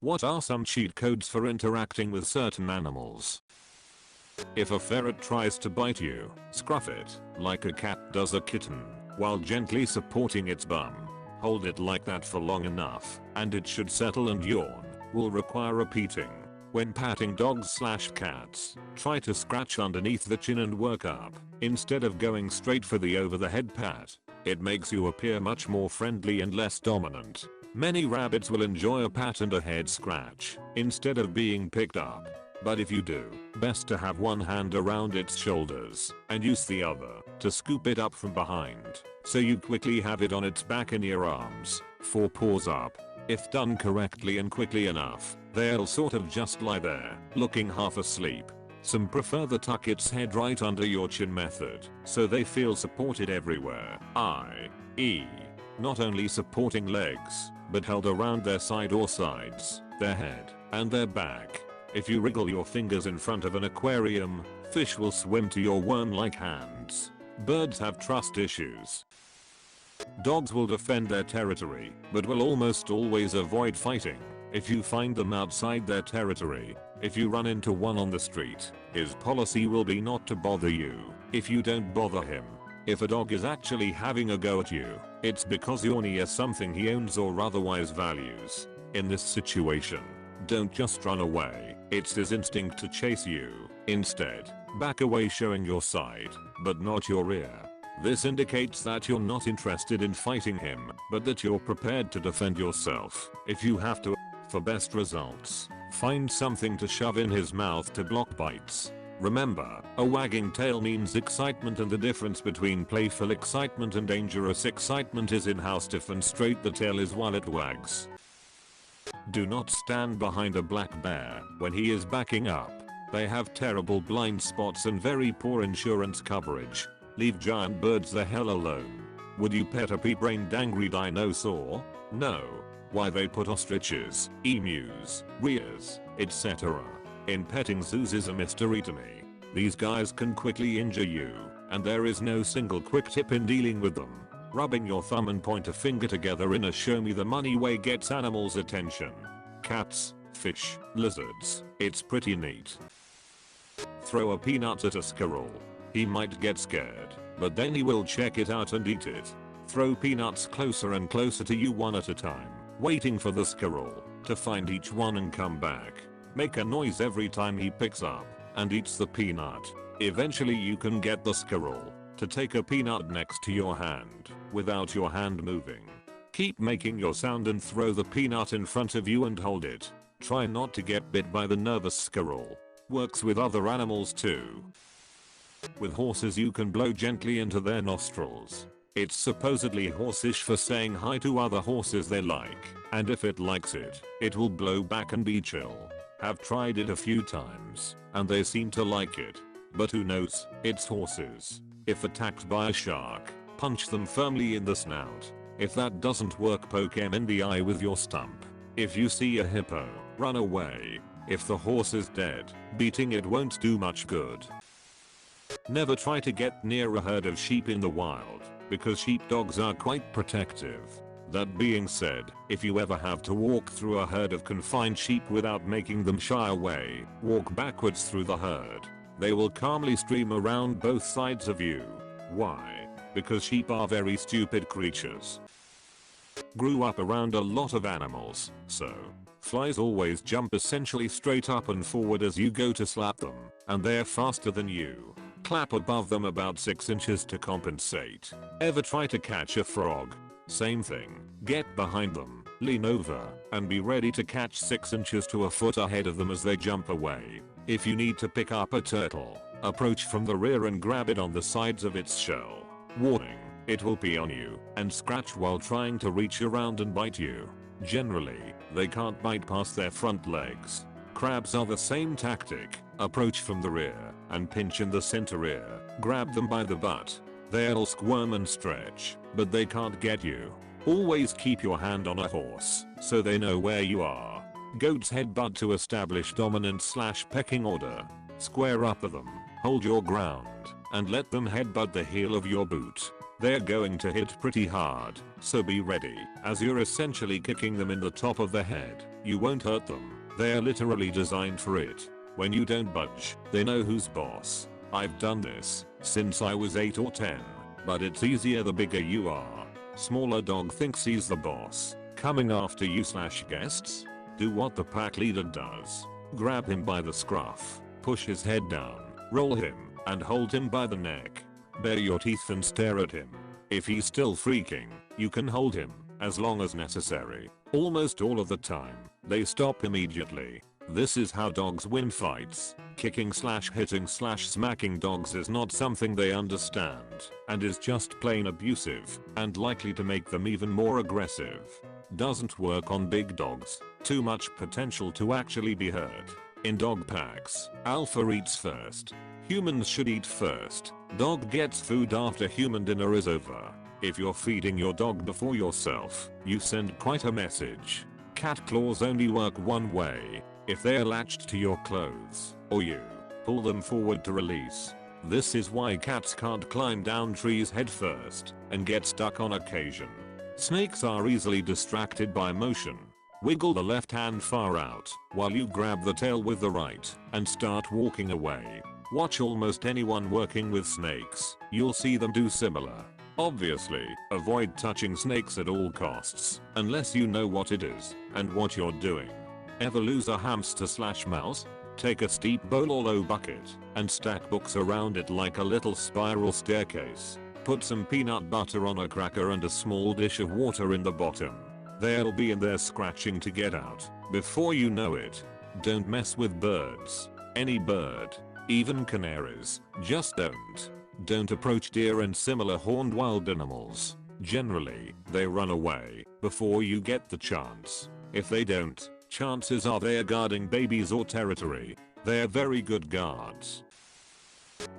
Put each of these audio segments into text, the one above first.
What are some cheat codes for interacting with certain animals? If a ferret tries to bite you, scruff it, like a cat does a kitten, while gently supporting its bum. Hold it like that for long enough, and it should settle and yawn. Will require repeating. When patting dogs/cats, try to scratch underneath the chin and work up, instead of going straight for the over-the-head pat. It makes you appear much more friendly and less dominant. Many rabbits will enjoy a pat and a head scratch, instead of being picked up. But if you do, best to have one hand around its shoulders, and use the other to scoop it up from behind, so you quickly have it on its back in your arms, 4 paws up. If done correctly and quickly enough, they'll sort of just lie there, looking half asleep. Some prefer the tuck its head right under your chin method, so they feel supported everywhere, i.e. not only supporting legs, but held around their side or sides, their head, and their back. If you wriggle your fingers in front of an aquarium, fish will swim to your worm-like hands. Birds have trust issues. Dogs will defend their territory, but will almost always avoid fighting. If you find them outside their territory, if you run into one on the street, his policy will be not to bother you if you don't bother him. If a dog is actually having a go at you, it's because you're near something he owns or otherwise values. In this situation, don't just run away. It's his instinct to chase you. Instead, back away showing your side, but not your rear. This indicates that you're not interested in fighting him, but that you're prepared to defend yourself if you have to. For best results, find something to shove in his mouth to block bites. Remember, a wagging tail means excitement, and the difference between playful excitement and dangerous excitement is in how stiff and straight the tail is while it wags. Do not stand behind a black bear when he is backing up. They have terrible blind spots and very poor insurance coverage. Leave giant birds the hell alone. Would you pet a pea-brained angry dinosaur? No. Why? They put ostriches, emus, rheas, etc. in petting zoos is a mystery to me. These guys can quickly injure you, and there is no single quick tip in dealing with them. Rubbing your thumb and pointer finger together in a show me the money way gets animals' attention. Cats, fish, lizards, it's pretty neat. Throw a peanut at a squirrel. He might get scared, but then he will check it out and eat it. Throw peanuts closer and closer to you one at a time, waiting for the squirrel to find each one and come back. Make a noise every time he picks up and eats the peanut. Eventually you can get the squirrel to take a peanut next to your hand without your hand moving. Keep making your sound and throw the peanut in front of you and hold it. Try not to get bit by the nervous squirrel. Works with other animals too. With horses you can blow gently into their nostrils. It's supposedly horseish for saying hi to other horses they like, and if it likes it, it will blow back and be chill. Have tried it a few times, and they seem to like it. But who knows, it's horses. If attacked by a shark, punch them firmly in the snout. If that doesn't work, poke them in the eye with your stump. If you see a hippo, run away. If the horse is dead, beating it won't do much good. Never try to get near a herd of sheep in the wild, because sheepdogs are quite protective. That being said, if you ever have to walk through a herd of confined sheep without making them shy away, walk backwards through the herd. They will calmly stream around both sides of you. Why? Because sheep are very stupid creatures. Grew up around a lot of animals, so flies always jump essentially straight up and forward as you go to slap them, and they're faster than you. Clap above them about 6 inches to compensate. Ever try to catch a frog? Same thing. Get behind them, lean over, and be ready to catch 6 inches to a foot ahead of them as they jump away. If you need to pick up a turtle, approach from the rear and grab it on the sides of its shell. Warning, it will pee on you and scratch while trying to reach around and bite you. Generally, they can't bite past their front legs. Crabs are the same tactic. Approach from the rear and pinch in the center ear. Grab them by the butt. They'll squirm and stretch, but they can't get you. Always keep your hand on a horse so they know where you are. Goats headbutt to establish dominance/pecking order. Square up with them, hold your ground, and let them headbutt the heel of your boot. They're going to hit pretty hard, so be ready, as you're essentially kicking them in the top of the head. You won't hurt them. They're literally designed for it. When you don't budge, they know who's boss. I've done this since I was 8 or 10, but it's easier the bigger you are. Smaller dog thinks he's the boss, coming after you/guests. Do what the pack leader does. Grab him by the scruff, push his head down, roll him, and hold him by the neck. Bare your teeth and stare at him. If he's still freaking, you can hold him, as long as necessary. Almost all of the time, they stop immediately. This is how dogs win fights. Kicking/hitting/smacking dogs is not something they understand, and is just plain abusive, and likely to make them even more aggressive. Doesn't work on big dogs. Too much potential to actually be hurt. In dog packs, alpha eats first. Humans should eat first. Dog gets food after human dinner is over. If you're feeding your dog before yourself, you send quite a message. Cat claws only work one way. If they're latched to your clothes, or you pull them forward to release. This is why cats can't climb down trees head first and get stuck on occasion. Snakes are easily distracted by motion. Wiggle the left hand far out while you grab the tail with the right and start walking away. Watch almost anyone working with snakes. You'll see them do similar. Obviously, avoid touching snakes at all costs, unless you know what it is and what you're doing. Ever lose a hamster/mouse? Take a steep bowl or low bucket and stack books around it like a little spiral staircase. Put some peanut butter on a cracker and a small dish of water in the bottom. They'll be in there scratching to get out before you know it. Don't mess with birds. Any bird. Even canaries. Just don't. Don't approach deer and similar horned wild animals. Generally, they run away before you get the chance. If they don't, chances are they're guarding babies or territory. They're very good guards.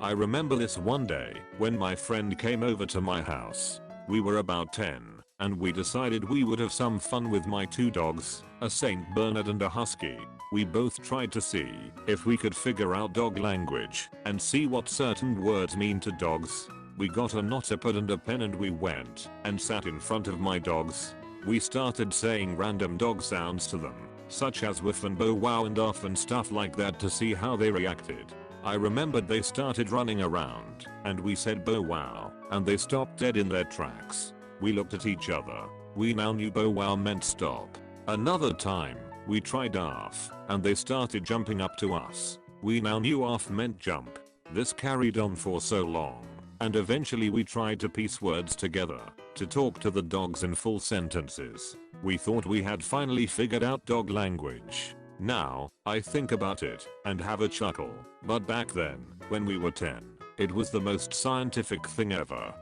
I remember this one day when my friend came over to my house. We were about 10, and we decided we would have some fun with my 2 dogs, a Saint Bernard and a Husky. We both tried to see if we could figure out dog language and see what certain words mean to dogs. We got a notepad and a pen and we went and sat in front of my dogs. We started saying random dog sounds to them, such as whiff and bow wow and off and stuff like that to see how they reacted. I remembered they started running around, and we said bow wow, and they stopped dead in their tracks. We looked at each other. We now knew bow wow meant stop. Another time, we tried off, and they started jumping up to us. We now knew off meant jump. This carried on for so long, and eventually we tried to piece words together to talk to the dogs in full sentences. We thought we had finally figured out dog language. Now, I think about it and have a chuckle, but back then, when we were 10, it was the most scientific thing ever.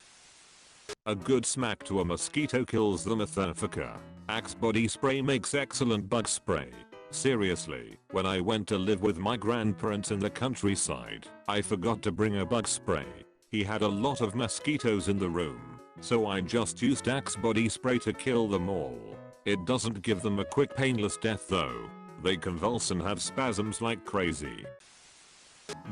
A good smack to a mosquito kills the motherfucker. Axe body spray makes excellent bug spray. Seriously, when I went to live with my grandparents in the countryside, I forgot to bring a bug spray. He had a lot of mosquitoes in the room, so I just used Axe body spray to kill them all. It doesn't give them a quick painless death though. They convulse and have spasms like crazy.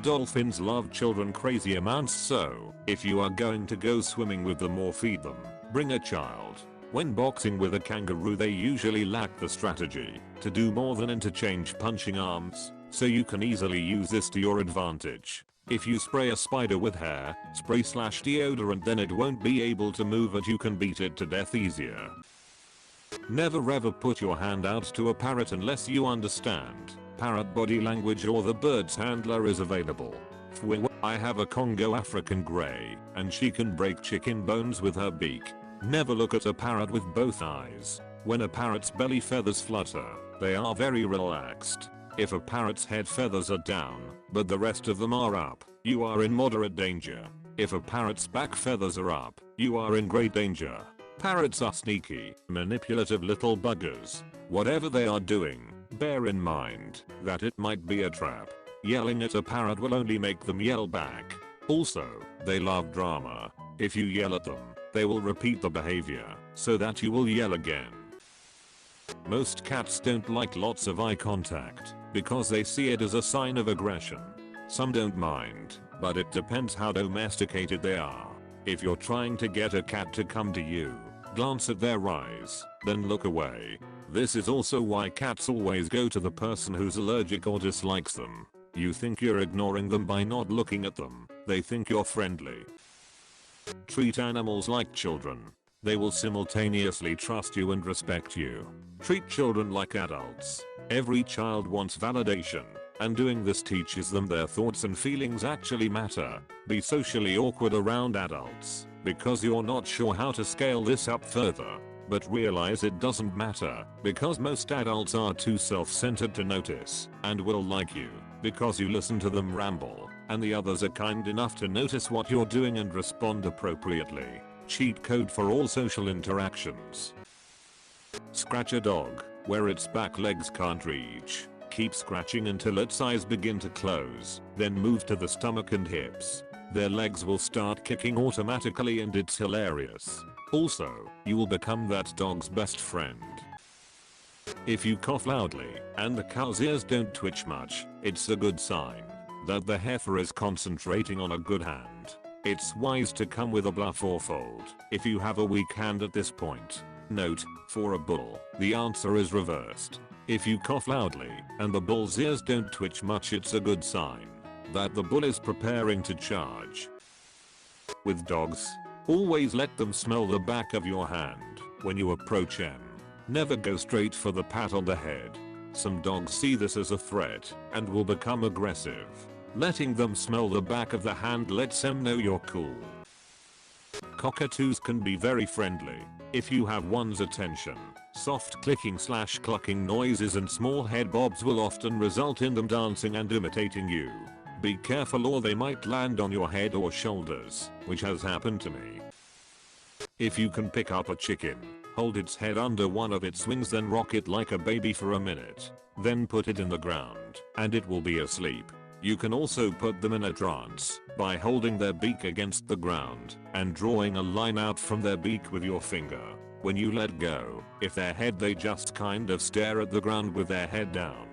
Dolphins love children crazy amounts, so if you are going to go swimming with them or feed them, bring a child. When boxing with a kangaroo, they usually lack the strategy to do more than interchange punching arms, so you can easily use this to your advantage. If you spray a spider with hair spray/deodorant, then it won't be able to move and you can beat it to death easier. Never ever put your hand out to a parrot unless you understand parrot body language or the bird's handler is available. I have a Congo African Grey, and she can break chicken bones with her beak. Never look at a parrot with both eyes. When a parrot's belly feathers flutter, they are very relaxed. If a parrot's head feathers are down, but the rest of them are up, you are in moderate danger. If a parrot's back feathers are up, you are in great danger. Parrots are sneaky, manipulative little buggers. Whatever they are doing, bear in mind that it might be a trap. Yelling at a parrot will only make them yell back. Also, they love drama. If you yell at them, they will repeat the behavior so that you will yell again. Most cats don't like lots of eye contact because they see it as a sign of aggression. Some don't mind, but it depends how domesticated they are. If you're trying to get a cat to come to you, glance at their eyes, then look away. This is also why cats always go to the person who's allergic or dislikes them. You think you're ignoring them by not looking at them. They think you're friendly. Treat animals like children. They will simultaneously trust you and respect you. Treat children like adults. Every child wants validation, and doing this teaches them their thoughts and feelings actually matter. Be socially awkward around adults, because you're not sure how to scale this up further. But realize it doesn't matter, because most adults are too self-centered to notice, and will like you, because you listen to them ramble, and the others are kind enough to notice what you're doing and respond appropriately. Cheat code for all social interactions. Scratch a dog where its back legs can't reach. Keep scratching until its eyes begin to close, then move to the stomach and hips. Their legs will start kicking automatically and it's hilarious. Also, you will become that dog's best friend. If you cough loudly and the cow's ears don't twitch much, it's a good sign that the heifer is concentrating on a good hand. It's wise to come with a bluff or fold if you have a weak hand at this point. Note, for a bull, the answer is reversed. If you cough loudly and the bull's ears don't twitch much, it's a good sign that the bull is preparing to charge. With dogs, always let them smell the back of your hand when you approach them. Never go straight for the pat on the head. Some dogs see this as a threat and will become aggressive. Letting them smell the back of the hand lets them know you're cool. Cockatoos can be very friendly if you have one's attention. Soft clicking/clucking noises and small head bobs will often result in them dancing and imitating you. Be careful or they might land on your head or shoulders, which has happened to me. If you can pick up a chicken, hold its head under one of its wings, then rock it like a baby for a minute. Then put it in the ground, and it will be asleep. You can also put them in a trance by holding their beak against the ground and drawing a line out from their beak with your finger. When you let go, if their head, they just kind of stare at the ground with their head down.